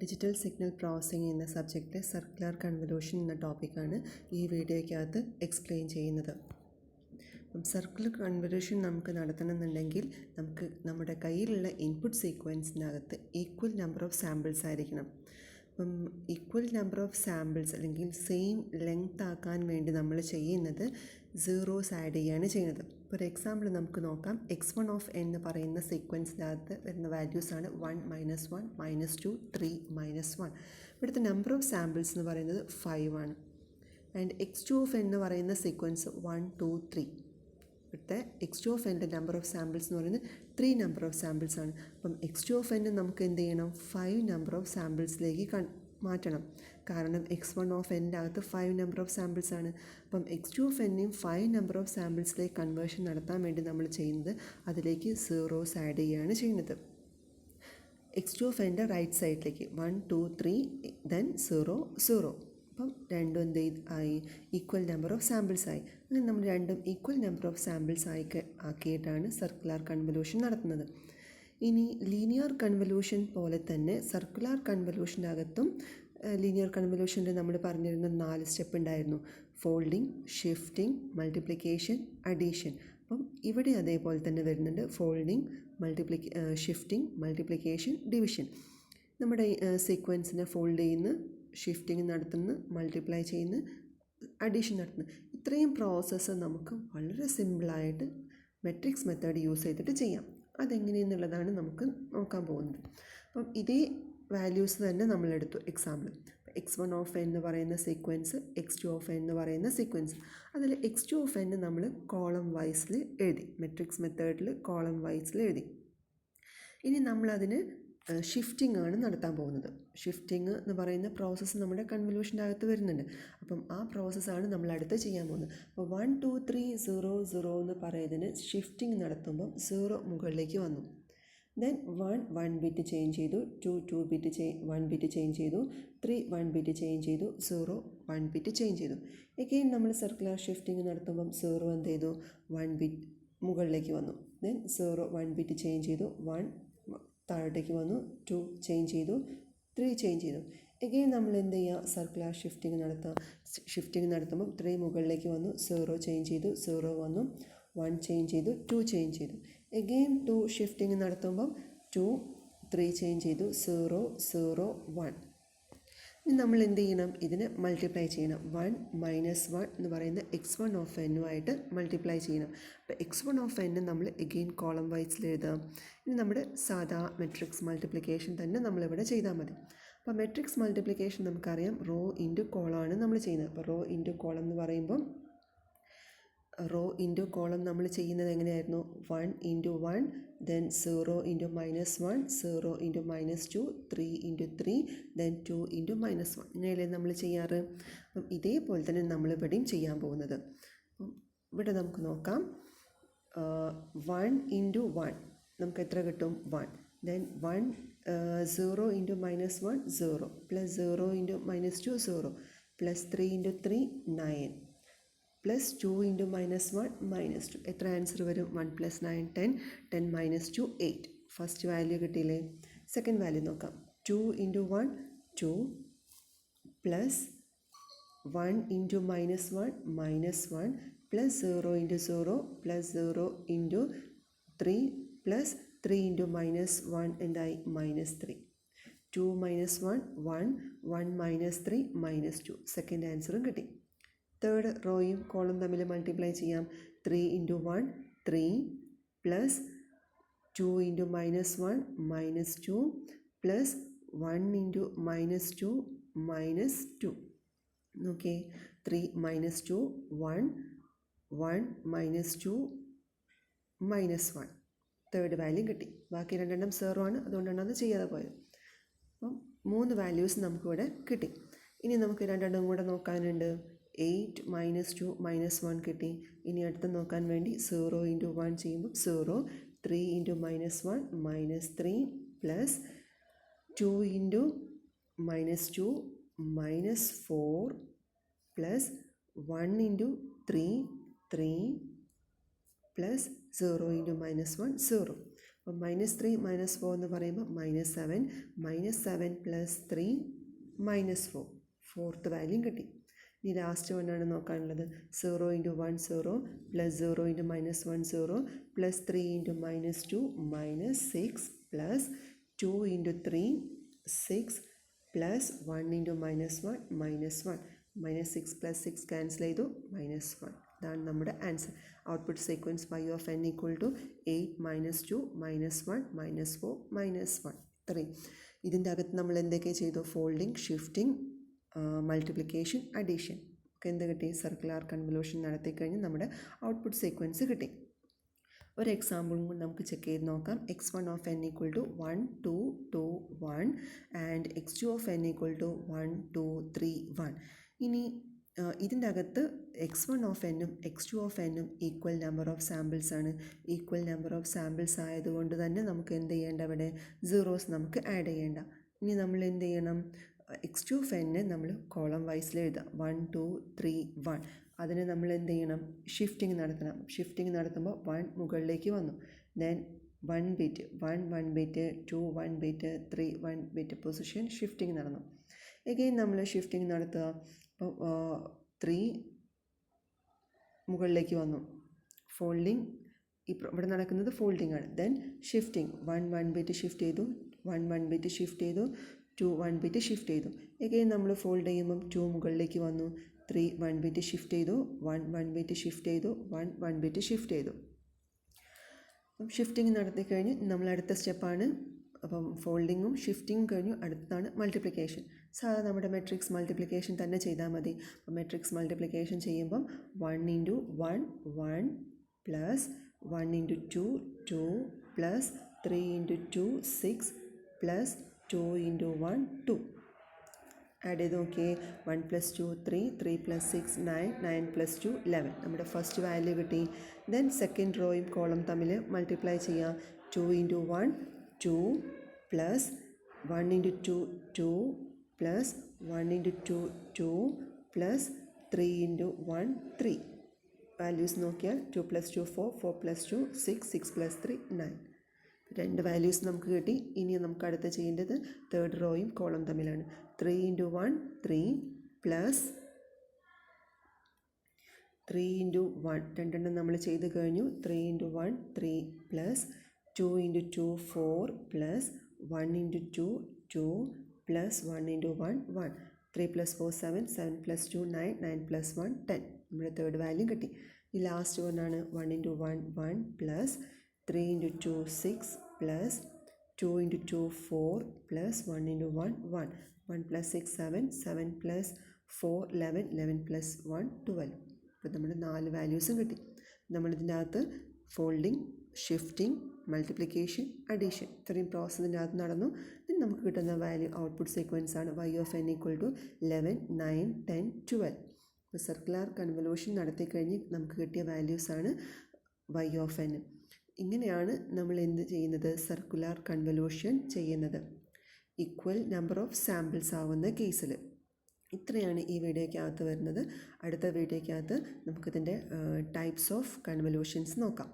Digital signal processing എന്ന സബ്ജക്റ്റിലെ circular convolution എന്ന ടോപ്പിക്കാണ് ഈ വീഡിയോയ്ക്കകത്ത് എക്സ്പ്ലെയിൻ ചെയ്യുന്നത്. സർക്കുലർ കൺവല്യൂഷൻ നമുക്ക് നടത്തണമെന്നുണ്ടെങ്കിൽ നമുക്ക് നമ്മുടെ കയ്യിലുള്ള ഇൻപുട്ട് സീക്വൻസിനകത്ത് ഈക്വൽ നമ്പർ ഓഫ് സാമ്പിൾസ് ആയിരിക്കണം. ഈക്വൽ നമ്പർ ഓഫ് സാമ്പിൾസ് അല്ലെങ്കിൽ സെയിം ലെങ്ത് ആക്കാൻ വേണ്ടി നമ്മൾ ചെയ്യുന്നത് സീറോസ് ആഡ് ചെയ്യുകയാണ് ചെയ്യുന്നത്. ഇപ്പോൾ ഒരു എക്സാമ്പിൾ നമുക്ക് നോക്കാം. x1 ഓഫ് n എന്ന് പറയുന്ന സീക്വൻസിനകത്ത് വരുന്ന വാല്യൂസാണ് 1 -1 -2 3 -1. ഇവിടുത്തെ നമ്പർ ഓഫ് സാമ്പിൾസ് എന്ന് പറയുന്നത് 5 ആണ്. ആൻഡ് x2 ഓഫ് n എന്ന് പറയുന്ന സീക്വൻസ് 1 2 3. ഇവിടുത്തെ x2 ഓഫ് എൻ്റെ നമ്പർ ഓഫ് സാമ്പിൾസ് എന്ന് പറയുന്നത് 3 നമ്പർ ഓഫ് സാമ്പിൾസ് ആണ്. അപ്പം x2 ഓഫ് n നമുക്ക് എന്ത് ചെയ്യണം? 5 നമ്പർ ഓഫ് സാമ്പിൾസിലേക്ക് മാറ്റണം. കാരണം x1 ഓഫ് എൻ്റെ അകത്ത് 5 നമ്പർ ഓഫ് സാമ്പിൾസ് ആണ്. അപ്പം x2 ഓഫ് എന്നെയും 5 നമ്പർ ഓഫ് സാമ്പിൾസിലേക്ക് കൺവേർഷൻ നടത്താൻ വേണ്ടി നമ്മൾ ചെയ്യുന്നത് അതിലേക്ക് സീറോസ് ആഡ് ചെയ്യുകയാണ് ചെയ്യുന്നത്. x2 ഓഫ് എൻ്റെ റൈറ്റ് സൈഡിലേക്ക് 1 2 3 ദെൻ 0 0. അപ്പം രണ്ടും എന്ത് ആയി? ഈക്വൽ നമ്പർ ഓഫ് സാമ്പിൾസ് ആയി. അങ്ങനെ നമ്മൾ രണ്ടും ഈക്വൽ നമ്പർ ഓഫ് സാമ്പിൾസ് ആക്കിയിട്ടാണ് സർക്കുലർ കൺവല്യൂഷൻ നടത്തുന്നത്. ഇനി ലീനിയർ കൺവല്യൂഷൻ പോലെ തന്നെ സർക്കുലർ കൺവല്യൂഷനകത്തും ലീനിയർ കൺവല്യൂഷനിൽ നമ്മൾ പറഞ്ഞിരുന്ന 4 സ്റ്റെപ്പ് ഉണ്ടായിരുന്നു. Folding, shifting, multiplication, addition. അപ്പം ഇവിടെ അതേപോലെ തന്നെ വരുന്നുണ്ട്. Folding, shifting, multiplication, division. നമ്മുടെ സീക്വൻസിനെ ഫോൾഡ് ചെയ്യുന്നു, ഷിഫ്റ്റിംഗ് നടത്തുന്നു, മൾട്ടിപ്ലൈ ചെയ്യുന്നു, അഡീഷൻ നടത്തുന്നു. ഇത്രയും പ്രോസസ്സ് നമുക്ക് വളരെ സിമ്പിളായിട്ട് മെട്രിക്സ് മെത്തേഡ് യൂസ് ചെയ്തിട്ട് ചെയ്യാം. അതെങ്ങനെയെന്നുള്ളതാണ് നമുക്ക് നോക്കാൻ പോകുന്നത്. അപ്പം ഇതേ വാല്യൂസ് തന്നെ നമ്മളെടുത്തു. എക്സാമ്പിൾ x1 ഓഫ് n എന്ന് പറയുന്ന സീക്വൻസ്, x2 ഓഫ് n എന്ന് പറയുന്ന സീക്വൻസ്. അതിൽ x2 ഓഫ് n നമ്മൾ കോളം വൈസിൽ എഴുതി, മെട്രിക്സ് മെത്തേഡിൽ കോളം വൈസിൽ എഴുതി. ഇനി നമ്മളതിന് ഷിഫ്റ്റിംഗ് ആണ് നടത്താൻ പോകുന്നത്. ഷിഫ്റ്റിംഗ് എന്ന് പറയുന്ന പ്രോസസ്സ് നമ്മുടെ കൺവല്യൂഷൻ്റെ അകത്ത് വരുന്നുണ്ട്. അപ്പം ആ പ്രോസസ്സാണ് നമ്മൾ അടുത്ത് ചെയ്യാൻ പോകുന്നത്. അപ്പോൾ 1 2 3 0 0 എന്ന് പറയുന്നതിന് ഷിഫ്റ്റിംഗ് നടത്തുമ്പം 0 മുകളിലേക്ക് വന്നു. ദെൻ 1 ബിറ്റ് ചേഞ്ച് ചെയ്തു, 2 ബിറ്റ് 1 ബിറ്റ് ചേഞ്ച് ചെയ്തു, 3 1 ബിറ്റ് ചേഞ്ച് ചെയ്തു, 0 1 ബിറ്റ് ചേഞ്ച് ചെയ്തു. എഗെയിൻ നമ്മൾ സർക്കുലർ ഷിഫ്റ്റിംഗ് നടത്തുമ്പം 0 എന്ത് ചെയ്തു? 1 ബിറ്റ് മുകളിലേക്ക് വന്നു. ദെൻ 0 1 ബിറ്റ് ചേഞ്ച് ചെയ്തു, 1 താഴോട്ടേക്ക് വന്നു, 2 ചേഞ്ച് ചെയ്തു, 3 ചേഞ്ച് ചെയ്തു. എഗെയിൻ നമ്മൾ എന്ത് ചെയ്യുക? സർക്കുലർ ഷിഫ്റ്റിംഗ് നടത്തുമ്പോൾ 3 മുകളിലേക്ക് വന്നു, 0 ചേഞ്ച് ചെയ്തു, 0 വന്നു, 1 ചേഞ്ച് ചെയ്തു, 2 ചേഞ്ച് ചെയ്തു. എഗെയിൻ 2 ഷിഫ്റ്റിംഗ് നടത്തുമ്പം 2 3 ചേഞ്ച് ചെയ്തു, 0 0 1. ഇനി നമ്മൾ എന്ത് ചെയ്യണം? ഇതിനെ മൾട്ടിപ്ലൈ ചെയ്യണം. 1 -1 എന്ന് പറയുന്ന x1 ഓഫ് എന്നുമായിട്ട് മൾട്ടിപ്ലൈ ചെയ്യണം. അപ്പോൾ x1 ഓഫ് n നമ്മൾ എഗെയിൻ കോളം വൈസിൽ എഴുതാം. ഇനി നമ്മുടെ സാധാ മെട്രിക്സ് മൾട്ടിപ്ലിക്കേഷൻ തന്നെ നമ്മളിവിടെ ചെയ്താൽ മതി. അപ്പോൾ മെട്രിക്സ് മൾട്ടിപ്ലിക്കേഷൻ നമുക്കറിയാം, റോ ഇൻറ്റു കോളമാണ് നമ്മൾ ചെയ്യുന്നത്. അപ്പോൾ റോ ഇൻറ്റു കോളം എന്ന് പറയുമ്പം റോ ഇൻറ്റു കോളം നമ്മൾ ചെയ്യുന്നത് എങ്ങനെയായിരുന്നു? 1 × 1, ദെൻ 0 × -1, 0 × -2, 3 × 3, ദെൻ 2 × -1. ഇങ്ങനെയല്ലേ നമ്മൾ ചെയ്യാറ്? അപ്പം ഇതേപോലെ തന്നെ നമ്മളിവിടെയും ചെയ്യാൻ പോകുന്നത്. ഇവിടെ നമുക്ക് നോക്കാം. 1 × 1 നമുക്ക് എത്ര കിട്ടും? 1. Then 0 × -1 0, plus 0 × -2 0, plus 3 × 3 9, plus 2 × -1 -2. എത്ര ആൻസർ വരും? 1 + 9 10, 10 - 2 8. ഫസ്റ്റ് വാല്യൂ കിട്ടിയില്ലേ? സെക്കൻഡ് വാല്യൂ നോക്കാം. 2 × 1 2, പ്ലസ് 1 × -1 -1, പ്ലസ് 0 × 0, പ്ലസ് 0 × 3, പ്ലസ് 3 × -1 എന്തായി? -3. 2 - 1 1, 1 - 3 -2. സെക്കൻഡ് ആൻസറും കിട്ടി. തേർഡ് റോയും കോളം തമ്മിൽ മൾട്ടിപ്ലൈ ചെയ്യാം. 3 × 1 3, പ്ലസ് 2 × -1 -2, പ്ലസ് 1 × -2 -2. നോക്കിയേ, 3 - 2 1, 1 -2 -1. തേർഡ് വാല്യൂ കിട്ടി. ബാക്കി രണ്ടെണ്ണം 0 ആണ്, അതുകൊണ്ടാണ് അത് ചെയ്യാതെ പോയത്. അപ്പം 3 വാല്യൂസ് നമുക്കിവിടെ കിട്ടി. ഇനി നമുക്ക് രണ്ടെണ്ണം കൂടെ നോക്കാനുണ്ട്. 8 - 2 -1 കിട്ടി. ഇനി അടുത്ത് നോക്കാൻ വേണ്ടി 0 × 1 ചെയ്യുമ്പോൾ 0, 3 × -1 -3, പ്ലസ് 2 × -2 -4, പ്ലസ് 1 × 3 3, പ്ലസ് 0 × -1 0. അപ്പോൾ -3 -4 എന്ന് പറയുമ്പോൾ -7 -7 + 3 -4 ഫോർത്ത് വാല്യൂം കിട്ടി. ഇനി ലാസ്റ്റ് വണ്ണാണ് നോക്കാനുള്ളത്. 0 × 1 0 + 0 × -1 0 + 3 × -2 -6 + 2 × 3 6 + 1 × -1 -1 -6 + 6 ക്യാൻസൽ ചെയ്തു -1. ഇതാണ് നമ്മുടെ answer. Output sequence y of n = 8 -2 -1 -4 -1 3. ഇതിൻ്റെ അകത്ത് നമ്മൾ എന്തൊക്കെ ചെയ്തു? ഫോൾഡിങ്, ഷിഫ്റ്റിംഗ്, മൾട്ടിപ്ലിക്കേഷൻ, അഡീഷൻ ഒക്കെ എന്ത് കിട്ടി? സർക്കുലർ കൺവല്യൂഷൻ നടത്തിക്കഴിഞ്ഞ് നമ്മുടെ ഔട്ട്പുട്ട് സീക്വൻസ് കിട്ടി. ഒരു എക്സാമ്പിളും കൂടി നമുക്ക് ചെക്ക് ചെയ്ത് നോക്കാം. x1 of n = 1 2 2 1 and x2 of n = 1 2 3 1. ഇനി ഇതിൻ്റെ അകത്ത് x1 of n ഉം x2 of n ഉം ഈക്വൽ നമ്പർ ഓഫ് സാമ്പിൾസ് ആണ്. ഈക്വൽ നമ്പർ ഓഫ് സാമ്പിൾസ് ആയതുകൊണ്ട് തന്നെ നമുക്ക് എന്ത് ചെയ്യേണ്ട? അവിടെ സീറോസ് നമുക്ക് ആഡ് ചെയ്യേണ്ട. ഇനി നമ്മൾ എന്ത് ചെയ്യണം? x2 of n നമ്മൾ കോളം വൈസിൽ എഴുതാം. 1 2 3 1. അതിന് നമ്മൾ എന്ത് ചെയ്യണം? ഷിഫ്റ്റിംഗ് നടത്തണം. ഷിഫ്റ്റിംഗ് നടത്തുമ്പോൾ 1 മുകളിലേക്ക് വന്നു. Then 1 bit 1 bit 2 1 bit 3 1 bit position shifting നടന്നു. എഗെയിൻ നമ്മൾ ഷിഫ്റ്റിംഗ് നടത്തുക. അപ്പോൾ 3 മുകളിലേക്ക് വന്നു. ഫോൾഡിങ് ഇവിടെ നടക്കുന്നത് ഫോൾഡിംഗ് ആണ്. ദെൻ ഷിഫ്റ്റിംഗ് 1 ബിറ്റ് ഷിഫ്റ്റ് ചെയ്തു, 1 ബിറ്റ് ഷിഫ്റ്റ് ചെയ്തു, 2 1 ബിറ്റ് ഷിഫ്റ്റ് ചെയ്തു. എഗെയിൻ നമ്മൾ ഫോൾഡ് ചെയ്യുമ്പം 2 മുകളിലേക്ക് വന്നു. 3 1 ബിറ്റ് ഷിഫ്റ്റ് ചെയ്തു, 1 ബിറ്റ് ഷിഫ്റ്റ് ചെയ്തു, 1 ബിറ്റ് ഷിഫ്റ്റ് ചെയ്തു. അപ്പം ഷിഫ്റ്റിംഗ് നടത്തി കഴിഞ്ഞ് നമ്മൾ അടുത്ത സ്റ്റെപ്പാണ്. അപ്പം ഫോൾഡിങ്ങും ഷിഫ്റ്റിങ്ങും കഴിഞ്ഞു. അടുത്താണ് മൾട്ടിപ്ലിക്കേഷൻ. സാധാരണ നമ്മുടെ മെട്രിക്സ് മൾട്ടിപ്ലിക്കേഷൻ തന്നെ ചെയ്താൽ മതി. അപ്പം മെട്രിക്സ് മൾട്ടിപ്ലിക്കേഷൻ ചെയ്യുമ്പം 1 × 1 1 + 1 × 2 2 + 3 × 2 6 + 2 × 1 2. ആഡ് ചെയ്ത് നോക്കിയേ. 1 + 2 3 3 + 6 9 9 + 2 11. നമ്മുടെ ഫസ്റ്റ് വാല്യൂ കിട്ടി. ദെൻ സെക്കൻഡ് റോയും കോളം തമ്മിൽ മൾട്ടിപ്ലൈ ചെയ്യാം. 2 × 1 2 + 1 × 2 2 + 1 × 2 2 + 3 × 1 3. വാല്യൂസ് നോക്കിയാൽ 2 + 2 4 4 + 2 6 6 + 3 9. രണ്ട് വാല്യൂസ് നമുക്ക് കിട്ടി. ഇനി നമുക്ക് അടുത്ത് ചെയ്യേണ്ടത് തേർഡ് റോയും കോളം തമ്മിലാണ്. 3 × 1 3 + 3 × 1 രണ്ടെണ്ണം നമ്മൾ ചെയ്ത് കഴിഞ്ഞു. 3 × 1 3 + 2 × 2 4 + 1 × 2 2 + 1 × 1 1. 3 + 4 7 7 + 2 9 9 + 1 10. നമ്മുടെ തേർഡ് വാല്യൂ കിട്ടി. ഈ ലാസ്റ്റ് വണ്ണാണ് 1 × 1 1 + 3 × 2 6 + 2 × 2 4 + 1 × 1 1. 1 + 6 7 7 + 4 11 11 + 1 12. അപ്പോൾ നമ്മുടെ 4 വാല്യൂസും കിട്ടി. നമ്മളിതിൻ്റെ അകത്ത് ഫോൾഡിങ്, ഷിഫ്റ്റിംഗ്, മൾട്ടിപ്ലിക്കേഷൻ, അഡീഷൻ ഇത്രയും പ്രോസസ്സിൻ്റെ അകത്ത് നടന്നു. നമുക്ക് കിട്ടുന്ന വാല്യൂ ഔട്ട്പുട്ട് സീക്വൻസ് ആണ്. y of n = 11 9 10 12. അപ്പോൾ സർക്കുലർ കൺവല്യൂഷൻ നടത്തിക്കഴിഞ്ഞ് നമുക്ക് കിട്ടിയ വാല്യൂസാണ് y of n. ഇങ്ങനെയാണ് നമ്മൾ എന്ത് ചെയ്യുന്നത്? സർക്കുലർ കൺവല്യൂഷൻ ചെയ്യുന്നത്. ഈക്വൽ നമ്പർ ഓഫ് സാമ്പിൾസ് ആവുന്ന കേസിൽ. ഇത്രയാണ് ഈ വീഡിയോയ്ക്കകത്ത് വരുന്നത്. അടുത്ത വീഡിയോയ്ക്കകത്ത് നമുക്കിതിൻ്റെ ടൈപ്സ് ഓഫ് കൺവല്യൂഷൻസ് നോക്കാം.